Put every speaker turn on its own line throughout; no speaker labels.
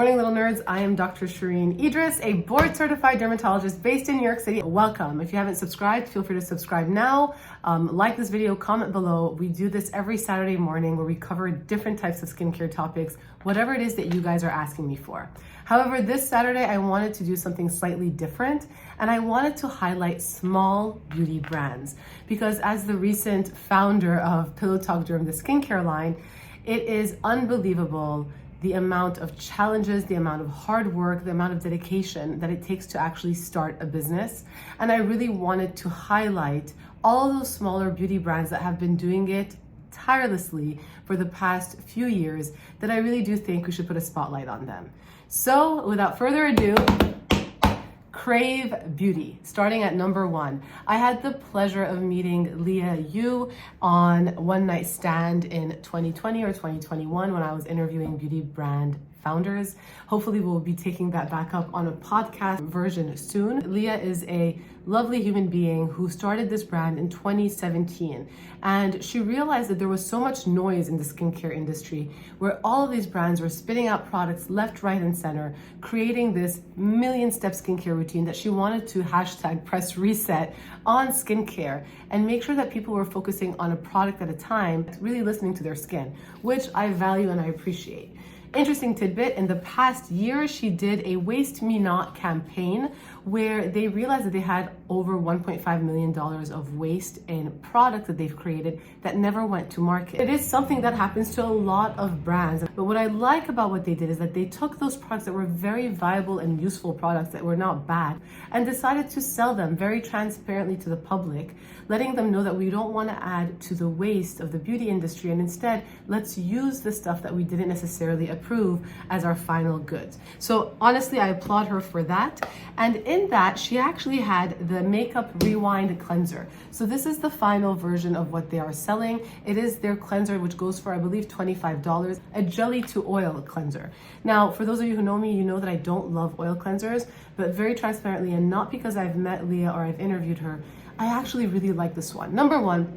Morning, little nerds. I am Dr. Shereene Idriss, a board-certified dermatologist based in New York City. Welcome. If you haven't subscribed, feel free to subscribe now. Like this video, comment below. We do this every Saturday morning where we cover different types of skincare topics, whatever it is that you guys are asking me for. However, this Saturday, I wanted to do something slightly different, and I wanted to highlight small beauty brands because as the recent founder of PillowtalkDerm, the skincare line, it is unbelievable the amount of challenges, the amount of hard work, the amount of dedication that it takes to actually start a business. And I really wanted to highlight all those smaller beauty brands that have been doing it tirelessly for the past few years that I really do think we should put a spotlight on them. So without further ado, Krave Beauty, starting at number 1. I had the pleasure of meeting Leah Yu on One Night Stand in 2020 or 2021 when I was interviewing beauty brand founders. Hopefully we'll be taking that back up on a podcast version soon. Leah is a lovely human being who started this brand in 2017, and she realized that there was so much noise in the skincare industry where all of these brands were spitting out products left, right, and center, creating this million-step skincare routine that she wanted to hashtag press reset on skincare and make sure that people were focusing on a product at a time, really listening to their skin, which I value and I appreciate. Interesting tidbit, in the past year, she did a Waste Me Not campaign where they realized that they had over $1.5 million of waste in products that they've created that never went to market. It is something that happens to a lot of brands. But what I like about what they did is that they took those products that were very viable and useful products that were not bad and decided to sell them very transparently to the public, letting them know that we don't want to add to the waste of the beauty industry, and instead let's use the stuff that we didn't necessarily approve as our final goods. So honestly, I applaud her for that. And in that, she actually had the Makeup Rewind cleanser. So this is the final version of what they are selling. It is their cleanser, which goes for, I believe, $25, a jelly to oil cleanser. Now, for those of you who know me, you know that I don't love oil cleansers, but very transparently, and not because I've met Leah or I've interviewed her, I actually really like this one. Number one,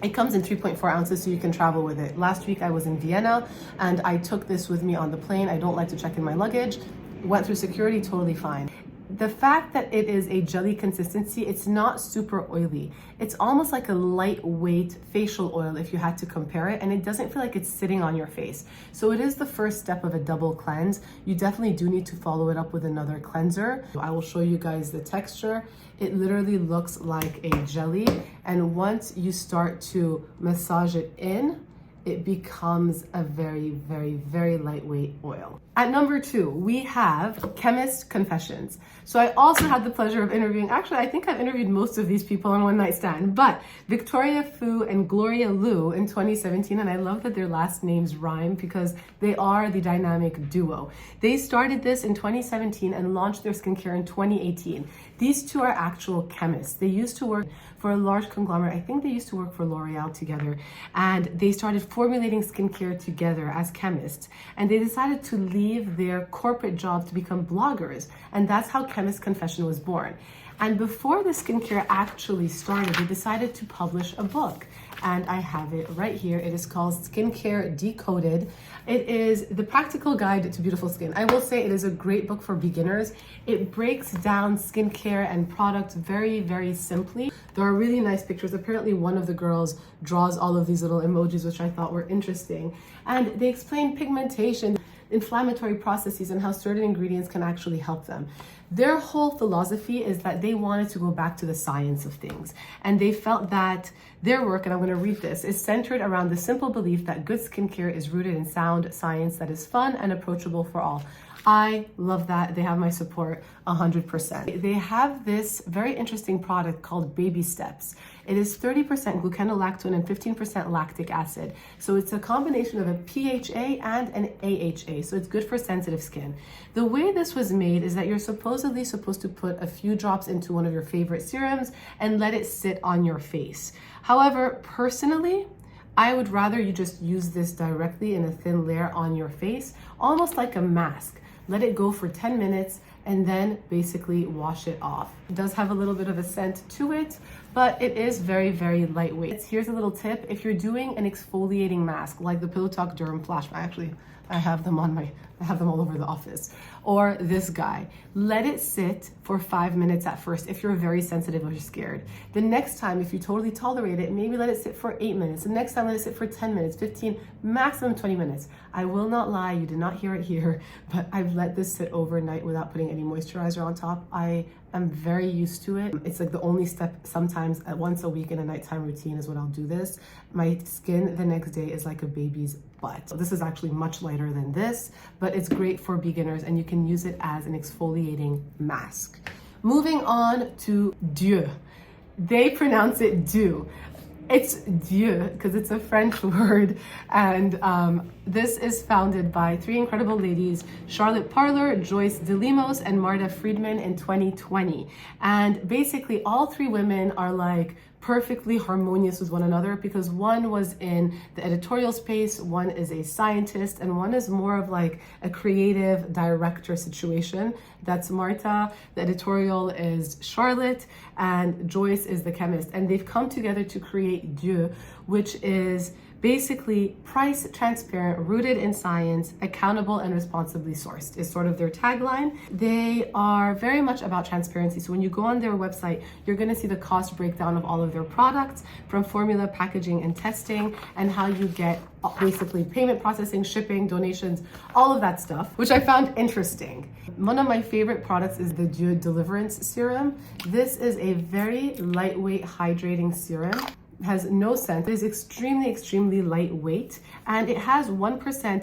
it comes in 3.4 ounces, so you can travel with it. Last week I was in Vienna and I took this with me on the plane. I don't like to check in my luggage. Went through security, totally fine. The fact that it is a jelly consistency, it's not super oily. It's almost like a lightweight facial oil if you had to compare it, and it doesn't feel like it's sitting on your face. So it is the first step of a double cleanse. You definitely do need to follow it up with another cleanser. I will show you guys the texture. It literally looks like a jelly, and once you start to massage it in, it becomes a very, very, very lightweight oil. At number 2, we have Chemist Confessions. So I also had the pleasure of interviewing, actually, I think I've interviewed most of these people on One Night Stand, but Victoria Fu and Gloria Liu in 2017, and I love that their last names rhyme because they are the dynamic duo. They started this in 2017 and launched their skincare in 2018. These two are actual chemists. They used to work for a large conglomerate. I think they used to work for L'Oreal together, and they started formulating skincare together as chemists, and they decided to leave their corporate job to become bloggers, and that's how Chemist Confession was born. And before the skincare actually started, they decided to publish a book, and I have it right here. It is called Skincare Decoded. It is the practical guide to beautiful skin. I will say it is a great book for beginners. It breaks down skincare and products very, very simply. There are really nice pictures. Apparently one of the girls draws all of these little emojis, which I thought were interesting. And they explain pigmentation, inflammatory processes, and how certain ingredients can actually help them. Their whole philosophy is that they wanted to go back to the science of things, and they felt that their work, and I'm going to read this, is centered around the simple belief that good skincare is rooted in sound science that is fun and approachable for all. I love that. They have my support 100%. They have this very interesting product called Baby Steps. It is 30% glucanolactone and 15% lactic acid. So it's a combination of a PHA and an AHA. So it's good for sensitive skin. The way this was made is that you're supposedly supposed to put a few drops into one of your favorite serums and let it sit on your face. However, personally, I would rather you just use this directly in a thin layer on your face, almost like a mask. Let it go for 10 minutes and then basically wash it off. It does have a little bit of a scent to it, but it is very, very lightweight. Here's a little tip. If you're doing an exfoliating mask like the PillowtalkDerm Flash, actually, I have them all over the office. Or this guy. Let it sit for 5 minutes at first if you're very sensitive or you're scared. The next time, if you totally tolerate it, maybe let it sit for 8 minutes. The next time, let it sit for 10 minutes, 15, maximum 20 minutes. I will not lie, you did not hear it here, but I've let this sit overnight without putting any moisturizer on top. I am very used to it. It's like the only step sometimes at once a week in a nighttime routine is when I'll do this. My skin the next day is like a baby's butt. So this is actually much lighter than this, but it's great for beginners and you can use it as an exfoliating mask. Moving on to dieux. They pronounce it dieux. It's dieux because it's a French word, and this is founded by 3 incredible ladies, Charlotte Parler, Joyce DeLimos, and Marta Friedman in 2020. And basically all 3 women are like perfectly harmonious with one another because one was in the editorial space, one is a scientist, and one is more of like a creative director situation. That's Marta, the editorial is Charlotte, and Joyce is the chemist. And they've come together to create dieux, which is basically price transparent, rooted in science, accountable and responsibly sourced is sort of their tagline. They are very much about transparency. So when you go on their website, you're going to see the cost breakdown of all of their products from formula, packaging, and testing, and how you get basically payment processing, shipping, donations, all of that stuff, which I found interesting. One of my favorite products is the dieux Deliverance Serum. This is a very lightweight hydrating serum. Has no scent. It is extremely lightweight, and it has 1%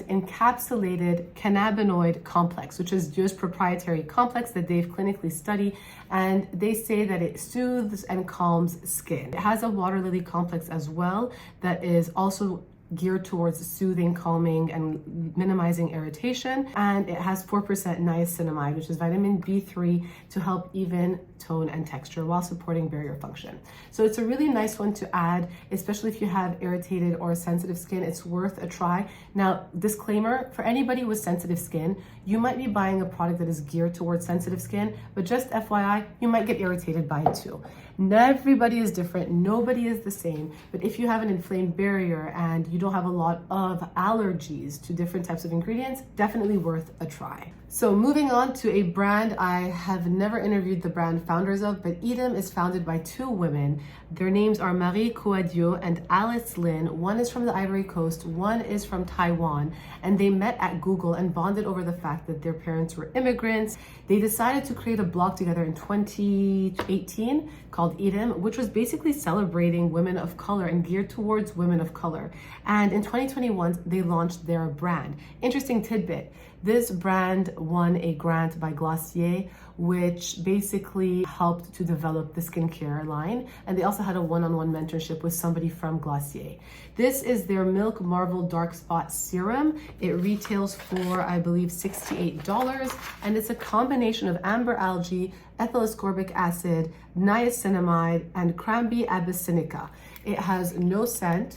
encapsulated cannabinoid complex, which is dieux's proprietary complex that they've clinically studied, and they say that it soothes and calms skin. It has a water lily complex as well that is also geared towards soothing, calming, and minimizing irritation. And it has 4% niacinamide, which is vitamin B3 to help even tone and texture while supporting barrier function. So it's a really nice one to add, especially if you have irritated or sensitive skin. It's worth a try. Now, disclaimer, for anybody with sensitive skin, you might be buying a product that is geared towards sensitive skin, but just FYI, you might get irritated by it too. Everybody is different, nobody is the same, but if you have an inflamed barrier and you don't have a lot of allergies to different types of ingredients, definitely worth a try. So moving on to a brand I have never interviewed the brand founders of, but eadem is founded by 2 women. Their names are Marie Coadieu and Alice Lin. One is from the Ivory Coast, one is from Taiwan, and they met at Google and bonded over the fact that their parents were immigrants. They decided to create a blog together in 2018 called eadem, which was basically celebrating women of color and geared towards women of color. And in 2021, they launched their brand. Interesting tidbit. This brand won a grant by Glossier, which basically helped to develop the skincare line. And they also had a one-on-one mentorship with somebody from Glossier. This is their Milk Marvel Dark Spot Serum. It retails for, I believe, $68. And it's a combination of amber algae, ethyl ascorbic acid, niacinamide, and Cranberry abyssinica. It has no scent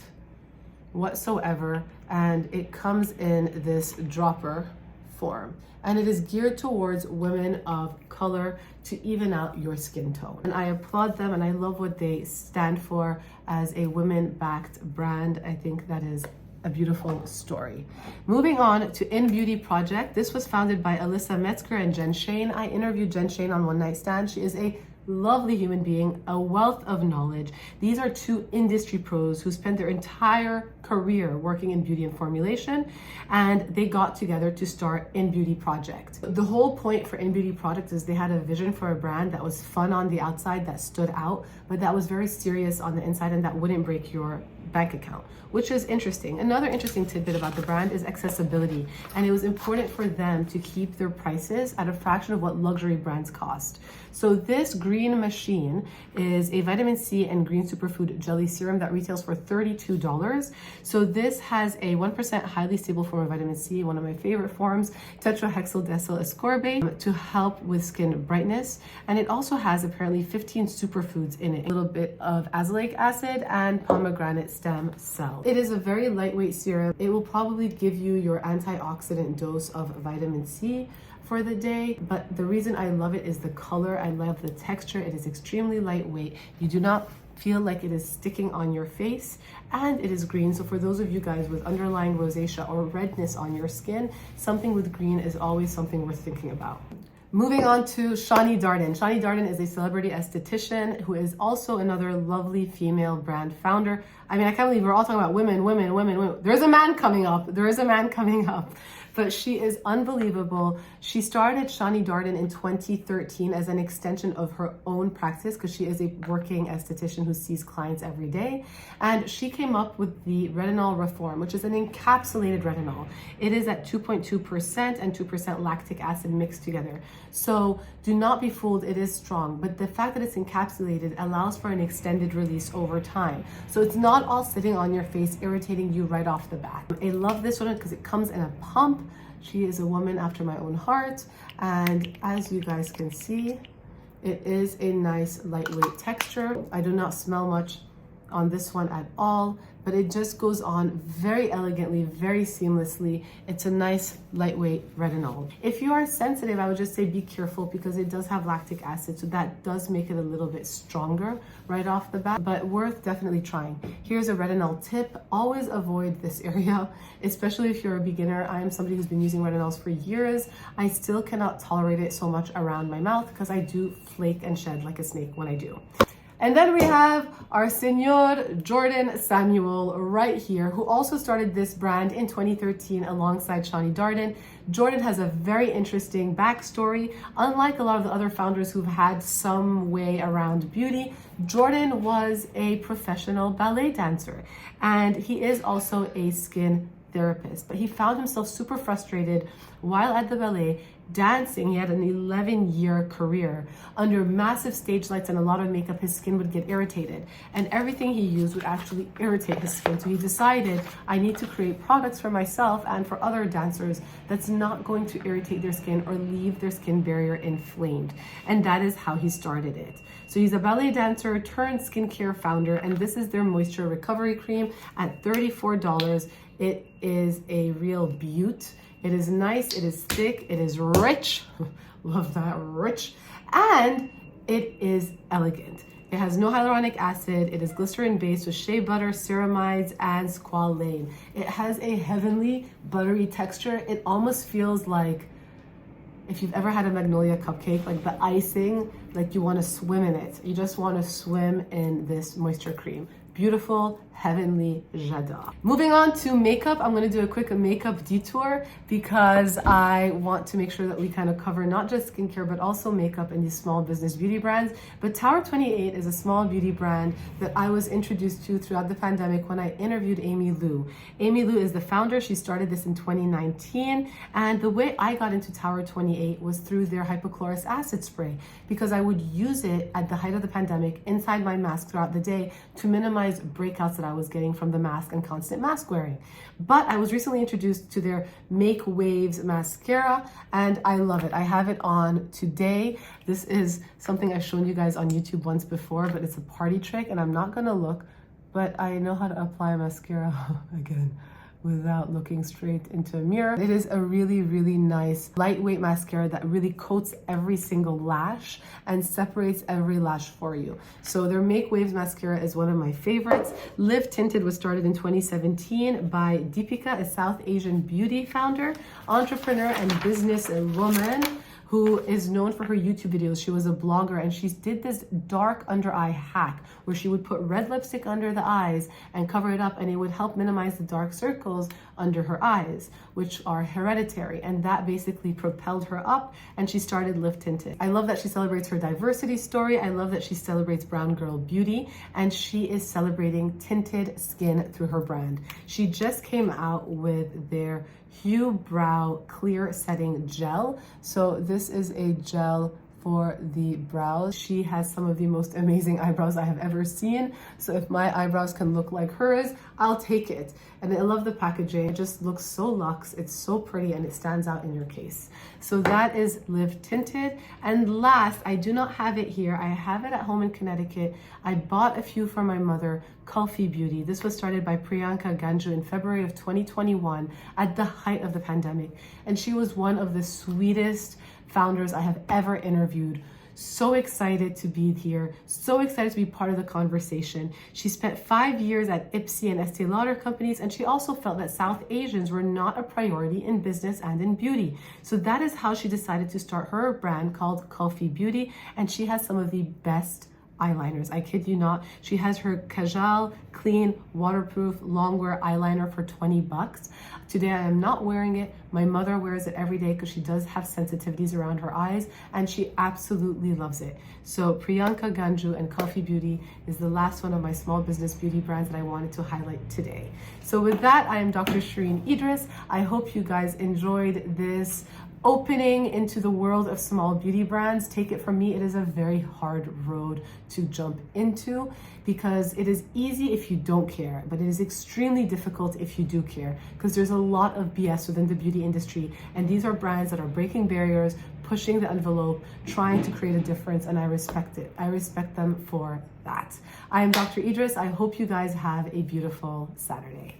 whatsoever, and it comes in this dropper form, and it is geared towards women of color to even out your skin tone. And I applaud them, and I love what they stand for as a women-backed brand. I think that is a beautiful story. Moving on to innbeauty Project. This was founded by Alyssa Metzger and Jen Shane. I interviewed Jen Shane on One Night Stand. She is a lovely human being, a wealth of knowledge. These are 2 industry pros who spent their entire career working in beauty and formulation, and they got together to start innbeauty Project. The whole point for innbeauty Project is they had a vision for a brand that was fun on the outside, that stood out, but that was very serious on the inside and that wouldn't break your bank account, which is interesting. Another interesting tidbit about the brand is accessibility, and it was important for them to keep their prices at a fraction of what luxury brands cost. So this green machine is a vitamin C and green superfood jelly serum that retails for $32. So this has a 1% highly stable form of vitamin C, one of my favorite forms, tetrahexyldecyl ascorbate, to help with skin brightness. And it also has apparently 15 superfoods in it, a little bit of azelaic acid and pomegranate stem cell. It is a very lightweight serum. It will probably give you your antioxidant dose of vitamin C for the day, but the reason I love it is the color. I love the texture. It is extremely lightweight. You do not feel like it is sticking on your face, and it is green. So for those of you guys with underlying rosacea or redness on your skin, something with green is always something worth thinking about. Moving on to Shereene Idriss. Shereene Idriss is a celebrity esthetician who is also another lovely female brand founder. I mean, I can't believe we're all talking about women. There's a man coming up. But she is unbelievable. She started Shereene Idriss in 2013 as an extension of her own practice because she is a working esthetician who sees clients every day. And she came up with the retinol reform, which is an encapsulated retinol. It is at 2.2% and 2% lactic acid mixed together. So do not be fooled, it is strong. But the fact that it's encapsulated allows for an extended release over time. So it's not all sitting on your face, irritating you right off the bat. I love this one because it comes in a pump. She is a woman after my own heart, and as you guys can see, it is a nice lightweight texture. I do not smell much on this one at all, but it just goes on very elegantly, very seamlessly. It's a nice lightweight retinol. If you are sensitive, I would just say be careful because it does have lactic acid, so that does make it a little bit stronger right off the bat, but worth definitely trying. Here's a retinol tip. Always avoid this area, especially if you're a beginner. I am somebody who's been using retinols for years. I still cannot tolerate it so much around my mouth because I do flake and shed like a snake when I do. And then we have our Senor Jordan Samuel right here, who also started this brand in 2013 alongside Shereene Idriss. Jordan has a very interesting backstory. Unlike a lot of the other founders who've had some way around beauty, Jordan was a professional ballet dancer, and he is also a skin therapist. But he found himself super frustrated while at the ballet dancing. He had an 11-year career under massive stage lights and a lot of makeup. His skin would get irritated, and everything he used would actually irritate his skin. So he decided, I need to create products for myself and for other dancers that's not going to irritate their skin or leave their skin barrier inflamed. And that is how he started it. So he's a ballet dancer turned skincare founder, and this is their moisture recovery cream at $34. It is a real beaut. It is nice, it is thick, it is rich. Love that, rich. And it is elegant. It has no hyaluronic acid. It is glycerin based with shea butter, ceramides, and squalane. It has a heavenly buttery texture. It almost feels like if you've ever had a magnolia cupcake, like the icing, like you want to swim in it. You just want to swim in this moisture cream. Beautiful, heavenly, j'adore. Moving on to makeup, I'm gonna do a quick makeup detour because I want to make sure that we kind of cover not just skincare, but also makeup in these small business beauty brands. But Tower 28 is a small beauty brand that I was introduced to throughout the pandemic when I interviewed Amy Lou. Amy Lou is the founder. She started this in 2019. And the way I got into Tower 28 was through their hypochlorous acid spray, because I would use it at the height of the pandemic inside my mask throughout the day to minimize breakouts that I was getting from the mask and constant mask wearing. But I was recently introduced to their Make Waves mascara, and I love it. I have it on today. This is something I've shown you guys on YouTube once before, but it's a party trick, and I'm not gonna look, but I know how to apply mascara again without looking straight into a mirror. It is a really, really nice lightweight mascara that really coats every single lash and separates every lash for you. So their Make Waves mascara is one of my favorites. Live Tinted was started in 2017 by Deepika, a South Asian beauty founder, entrepreneur, and businesswoman who is known for her YouTube videos. She was a blogger, and she did this dark under eye hack where she would put red lipstick under the eyes and cover it up, and it would help minimize the dark circles under her eyes, which are hereditary. And that basically propelled her up, and she started Live Tinted. I love that she celebrates her diversity story. I love that she celebrates brown girl beauty, and she is celebrating tinted skin through her brand. She just came out with their Hue Brow Clear Setting Gel. So this is a gel for the brows. She has some of the most amazing eyebrows I have ever seen. So if my eyebrows can look like hers, I'll take it. And I love the packaging. It just looks so luxe. It's so pretty, and it stands out in your case. So that is Live Tinted. And last, I do not have it here. I have it at home in Connecticut. I bought a few for my mother, Kulfi Beauty. This was started by Priyanka Ganju in February of 2021 at the height of the pandemic. And she was one of the sweetest founders I have ever interviewed. So excited to be here. So excited to be part of the conversation. She spent 5 years at Ipsy and Estee Lauder companies, and she also felt that South Asians were not a priority in business and in beauty. So that is how she decided to start her brand called Kulfi Beauty, and she has some of the best eyeliners. I kid you not. She has her Kajal clean, waterproof, longwear eyeliner for $20. Today I am not wearing it. My mother wears it every day because she does have sensitivities around her eyes, and she absolutely loves it. So Priyanka Ganju and Kulfi Beauty is the last one of my small business beauty brands that I wanted to highlight today. So with that, I am Dr. Shereene Idriss. I hope you guys enjoyed this opening into the world of small beauty brands. Take it from me, it is a very hard road to jump into because it is easy if you don't care, but it is extremely difficult if you do care, because there's a lot of BS within the beauty industry, and these are brands that are breaking barriers, pushing the envelope, trying to create a difference, and I respect it. I respect them for that. I am Dr. Idriss. I hope you guys have a beautiful Saturday.